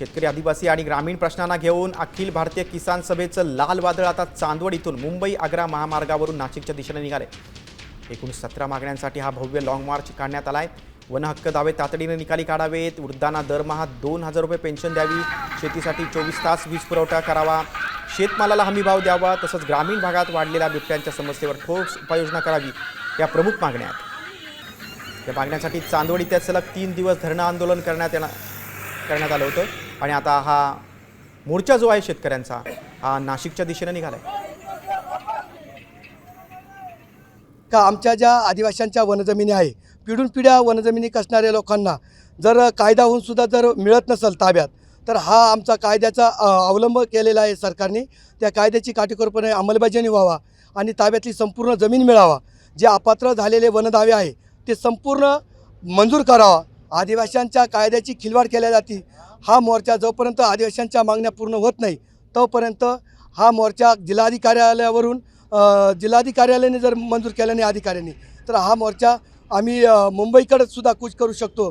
शेतकरी, आदिवासी आणि ग्रामीण प्रश्नांना घेऊन अखिल भारतीय किसान सभेचं लाल वादळ आता चांदवड इथून मुंबई आग्रा महामार्गावरून नाशिकच्या दिशेने निघाले। एकूण 17 मागण्यांसाठी हा भव्य लॉंग मार्च काढण्यात आलाय। वन हक्क दावे तातडीने निकाली काढावेत, वृद्धांना दरमहा 2000 रुपये पेन्शन द्यावी, शेतीसाठी 24 तास वीज पुरवठा करावा, शेतमालाला हमी भाव द्यावा, तसंच ग्रामीण भागात वाढलेल्या बिबट्यांच्या समस्येवर ठोस उपाययोजना करावी, या प्रमुख मागण्या आहेत। या मागण्यांसाठी चांदवड इथे सलग 3 दिवस धरणं आंदोलन करण्यात आलं होतं आणि आता हा मोर्चा जो आहे शेतकऱ्यांचा हा नाशिकच्या दिशेने निघालाय। का आमच्या ज्या आदिवासींच्या वनजमिनी आहे, पिढून पिढ्या वनजमिनी कसणाऱ्या लोकांना जर कायदा होऊन सुद्धा जर मिळत नसेल ताब्यात, तर हा आमचा कायद्याचा अवलंब केलेला आहे सरकारने। त्या कायद्याची काटेकोरपणे अंमलबजावणी व्हावा आणि ताब्यातली संपूर्ण जमीन मिळावा। जे अपात्र झालेले वनदावे आहे ते संपूर्ण मंजूर करावा। आदिवासींच्या कायद्याची खिलवाड केल्या जाते। हा मोर्चा जोपर्यंत आदिवासींच्या मागण्या पूर्ण होत नाही तोपर्यंत हा मोर्चा जिल्हाधिकाऱ्यालयावरून जिल्हाधिकाऱ्यालयाने जर मंजूर केला नाही अधिकाऱ्यांनी, तर हा मोर्चा आम्ही मुंबईकडे सुद्धा कूच करू शकतो।